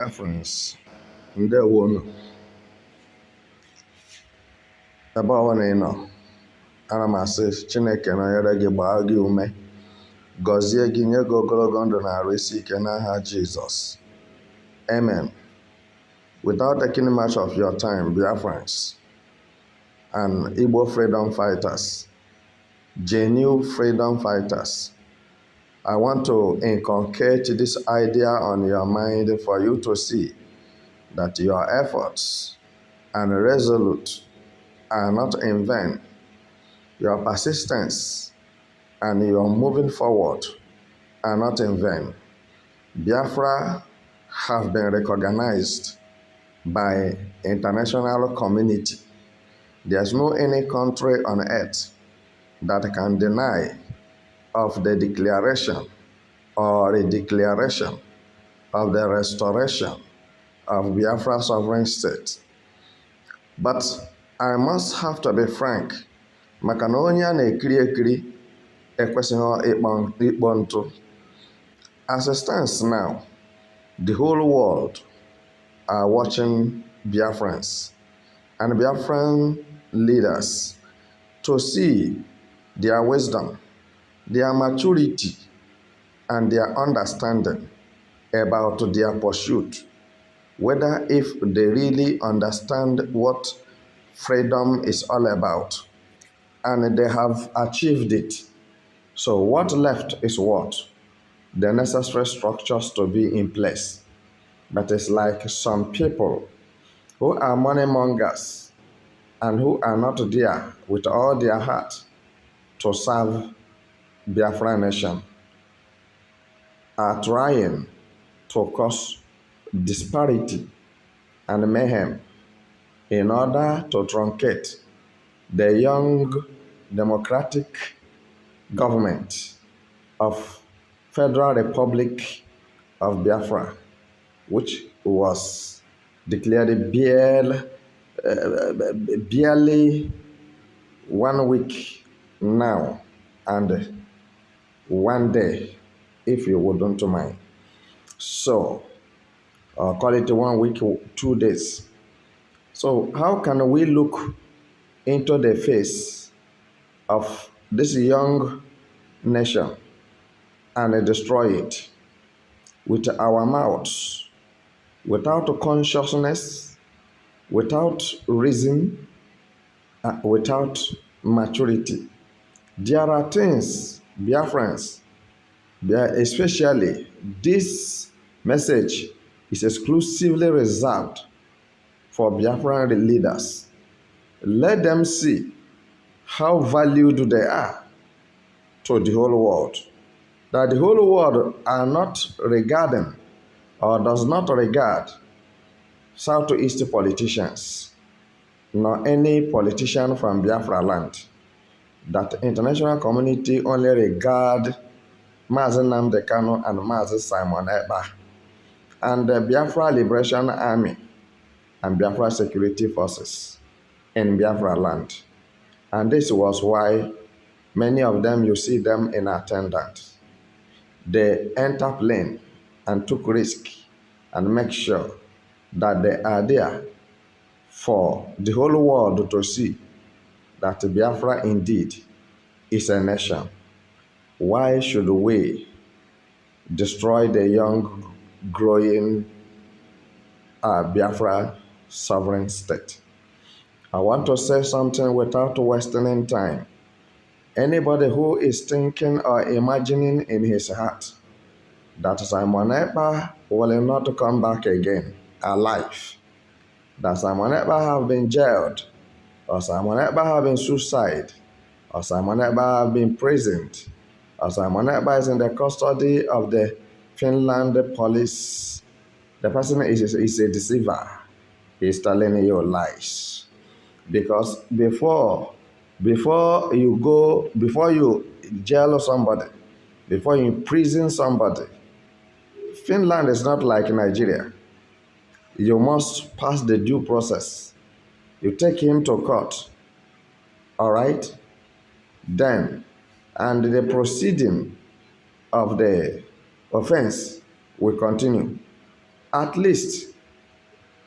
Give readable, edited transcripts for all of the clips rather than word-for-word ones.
Biafrans, ndewonu. Ebe ọbụla ị nọ, ana m asị Chineke nọnyere gị, gbaa gị ume, gọzie gị, nye gị ogologo ndụ na arụ isi ike n'aha Jesus. Amen. Without taking much of your time, Biafrans and Igbo freedom fighters, genuine freedom fighters, I want to inculcate this idea on your mind for you to see that your efforts and resolute are not in vain. Your persistence and your moving forward are not in vain. Biafra have been recognized by international community. There's no any country on earth that can deny of the declaration or a declaration of the restoration of Biafra sovereign state. But I must have to be frank, maka na onye a na-ekiri ekiri ekwesịghị ịkpọ ntụ. As it stands now, the whole world are watching Biafrans and Biafran leaders to see their wisdom, their maturity, and their understanding about their pursuit, whether if they really understand what freedom is all about, and they have achieved it. So what left is what? The necessary structures to be in place. But it's like some people who are money mongers and who are not there with all their heart to serve Biafra nation are trying to cause disparity and mayhem in order to truncate the young democratic government of Federal Republic of Biafra, which was declared barely 1 week now and 1 day, if you wouldn't mind. So, call it 1 week, 2 days. So how can we look into the face of this young nation and destroy it with our mouths, without consciousness, without reason, without maturity? There are things, Biafrans, especially this message is exclusively reserved for Biafran leaders. Let them see how valued they are to the whole world. That the whole world are not regarding or does not regard Southeast politicians, nor any politician from Biafra land. That the international community only regard Mazi Nnamdi Kanu and Mazi Simon Ekpa and the Biafra Liberation Army and Biafra security forces in Biafra land. And this was why many of them, you see them in attendance. They enter plane and took risk and make sure that they are there for the whole world to see that Biafra indeed is a nation. Why should we destroy the young, growing Biafra sovereign state? I want to say something without wasting time. Anybody who is thinking or imagining in his heart that Simon Ekpa will not come back again alive, that Simon Ekpa have been jailed, or Simon Ekpa have been suicide, or Simon Ekpa have been imprisoned, or Simon Ekpa is in the custody of the Finland police, the person is a deceiver. He is telling you lies. Because before you jail somebody, before you imprison somebody, Finland is not like Nigeria. You must pass the due process. You take him to court, all right? Then, and the proceeding of the offense will continue. at least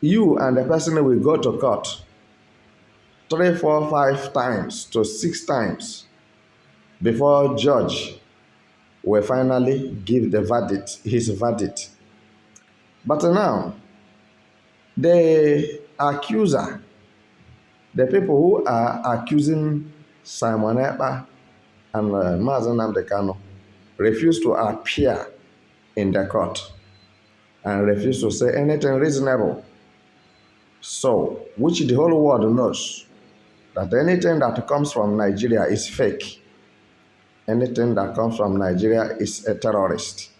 you and the person will go to court 3, 4, 5 times to 6 times before judge will finally give the verdict, his verdict. But now, the accuser, the people who are accusing Simon Ekpa and Mazen Namdekano, refuse to appear in the court and refuse to say anything reasonable. So, which the whole world knows that anything that comes from Nigeria is fake. Anything that comes from Nigeria is a terrorist.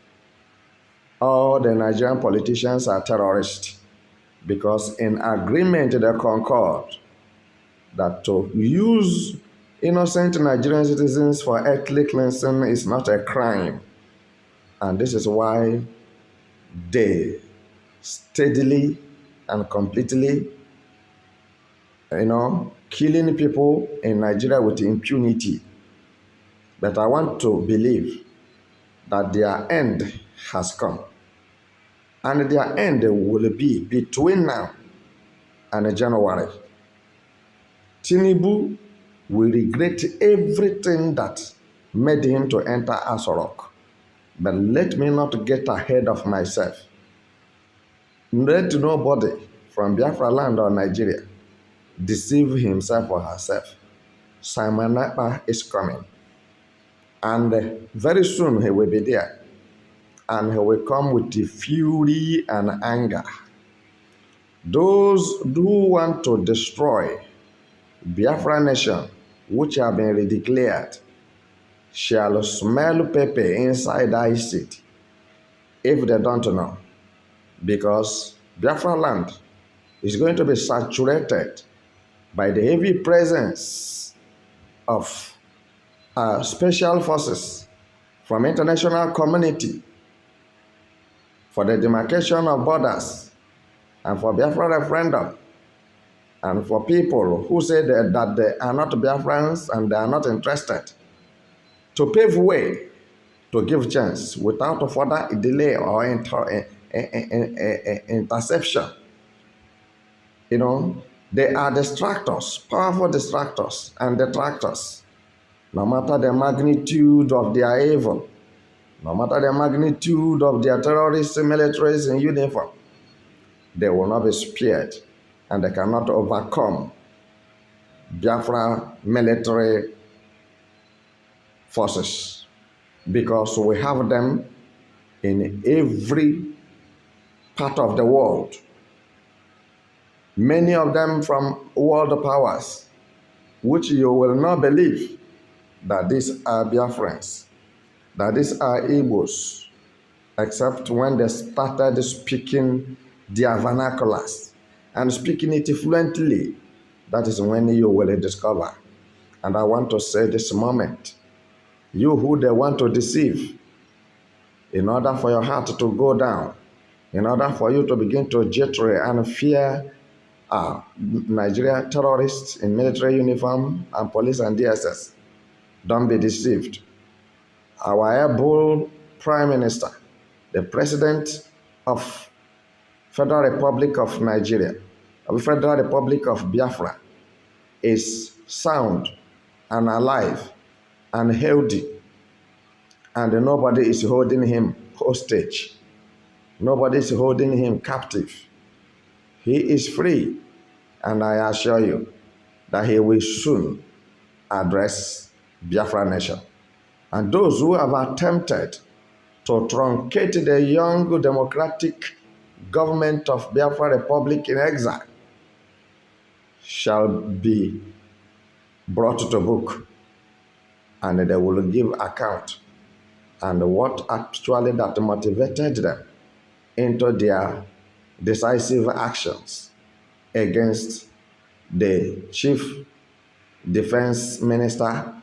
All the Nigerian politicians are terrorists because in agreement they concord that to use innocent Nigerian citizens for ethnic cleansing is not a crime. And this is why they steadily and completely, killing people in Nigeria with impunity. But I want to believe that their end has come. And their end will be between now and January. Tinubu will regret everything that made him to enter Aso Rock. But let me not get ahead of myself. Let nobody from Biafra land or Nigeria deceive himself or herself. Simon Ekpa is coming. And very soon he will be there. And he will come with the fury and anger. Those who want to destroy Biafra nation, which have been redeclared, shall smell pepper inside I seat if they don't know. Because Biafra land is going to be saturated by the heavy presence of special forces from international community for the demarcation of borders and for Biafra referendum and for people who say that they are not Biafrans and they are not interested, to pave way, to give chance without further delay or interception. They are distractors, powerful distractors and detractors. No matter the magnitude of their evil, no matter the magnitude of their terrorist militaries in uniform, they will not be spared and they cannot overcome Biafra military forces because we have them in every part of the world. Many of them from world powers, which you will not believe that these are Biafrans, that these are Igbos, except when they started speaking their vernaculars and speaking it fluently. That is when you will discover. And I want to say this moment, you who they want to deceive, in order for your heart to go down, in order for you to begin to jittery and fear Nigeria terrorists in military uniform and police and DSS, don't be deceived. Our able Prime Minister, the President of Federal Republic of Nigeria, of Federal Republic of Biafra, is sound and alive and healthy, and nobody is holding him hostage. Nobody is holding him captive. He is free, and I assure you that he will soon address Biafra nation. And those who have attempted to truncate the young democratic government of Biafra Republic in exile shall be brought to book, and they will give account and what actually that motivated them into their decisive actions against the chief defense minister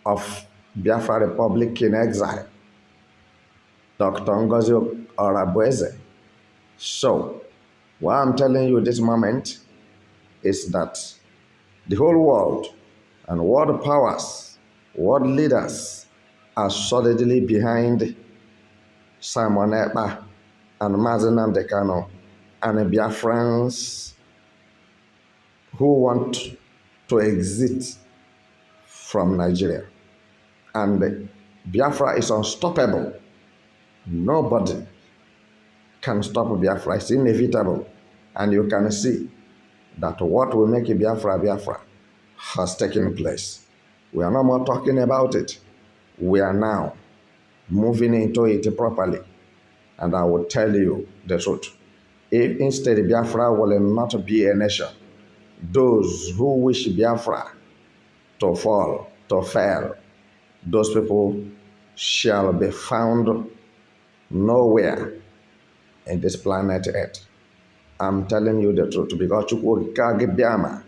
of Biafra Republic in exile, Dr. Ngozi Orabueze. So, what I'm telling you this moment is that the whole world and world powers, world leaders are solidly behind Simon Ekpa and Mazi Nnamdi Kanu and Biafrans who want to exit from Nigeria. And Biafra is unstoppable. Nobody can stop Biafra. It's inevitable. And you can see that what will make Biafra Biafra has taken place. We are no more talking about it. We are now moving into it properly. And I will tell you the truth. If instead Biafra will not be a nation, those who wish Biafra to fall, to fail, those people shall be found nowhere in this planet Earth. I'm telling you the truth, because Chukwuka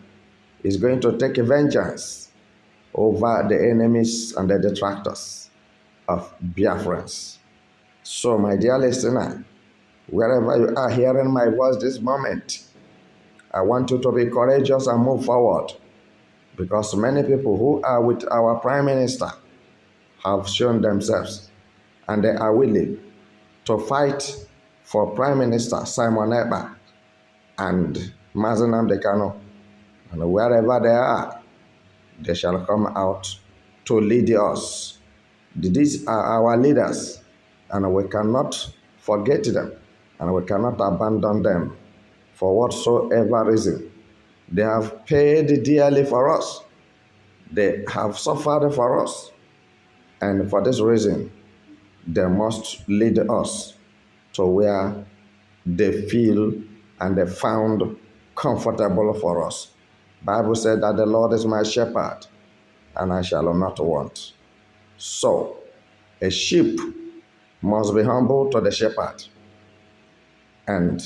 is going to take vengeance over the enemies and the detractors of Biafrans. So, my dear listener, wherever you are hearing my voice this moment, I want you to be courageous and move forward, because many people who are with our Prime Minister have shown themselves and they are willing to fight for Prime Minister Simon Ekpa and Mazi Nnamdi Kanu. And wherever they are, they shall come out to lead us. These are our leaders, and we cannot forget them, and we cannot abandon them for whatsoever reason. They have paid dearly for us. They have suffered for us. And for this reason, they must lead us to where they feel and they found comfortable for us. Bible said that the Lord is my shepherd, and I shall not want. So, a sheep must be humble to the shepherd. And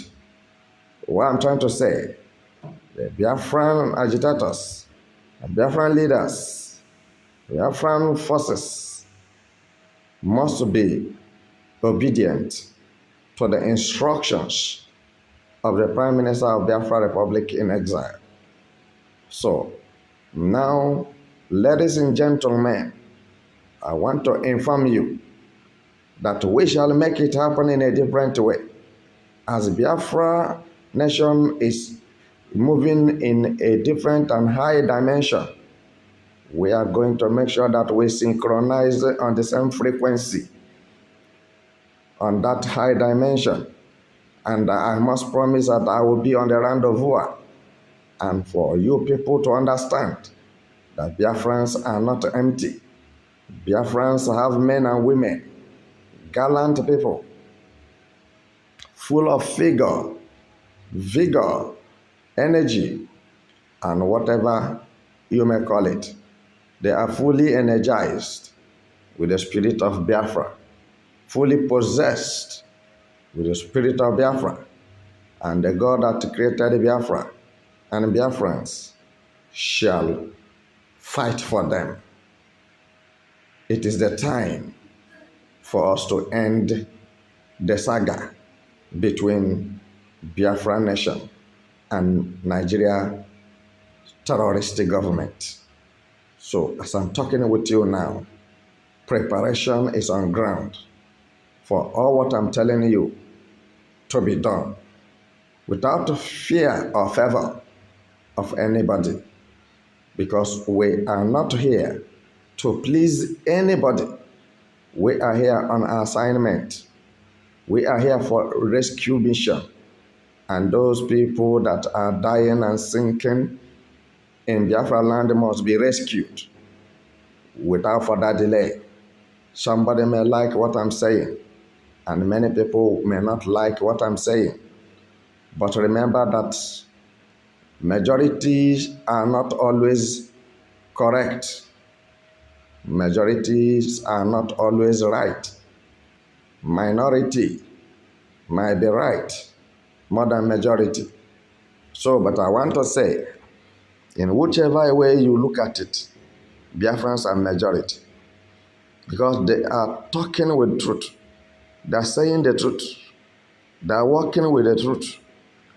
what I'm trying to say, the Biafran agitators, the Biafran leaders, Biafran forces must be obedient to the instructions of the Prime Minister of Biafra Republic in exile. So, now, ladies and gentlemen, I want to inform you that we shall make it happen in a different way. As Biafra nation is moving in a different and high dimension, we are going to make sure that we synchronize on the same frequency on that high dimension. And I must promise that I will be on the rendezvous. And for you people to understand that Biafrans are not empty. Biafrans have men and women, gallant people, full of vigor, energy, and whatever you may call it. They are fully energized with the spirit of Biafra, fully possessed with the spirit of Biafra, and the God that created Biafra and Biafrans shall fight for them. It is the time for us to end the saga between Biafra nation and Nigeria terrorist government. So as I'm talking with you now, preparation is on ground for all what I'm telling you to be done without fear or favor of anybody, because we are not here to please anybody. We are here on assignment. We are here for rescue mission. And those people that are dying and sinking in Biafra land must be rescued without further delay. Somebody may like what I'm saying, and many people may not like what I'm saying. But remember that majorities are not always correct. Majorities are not always right. Minority might be right more than majority. So, but I want to say, in whichever way you look at it, Biafrans are majority, because they are talking with truth. They are saying the truth. They are working with the truth.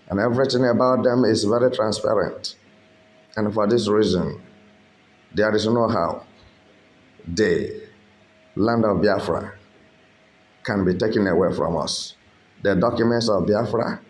And everything about them is very transparent. And for this reason, there is no how the land of Biafra can be taken away from us. the documents of Biafra,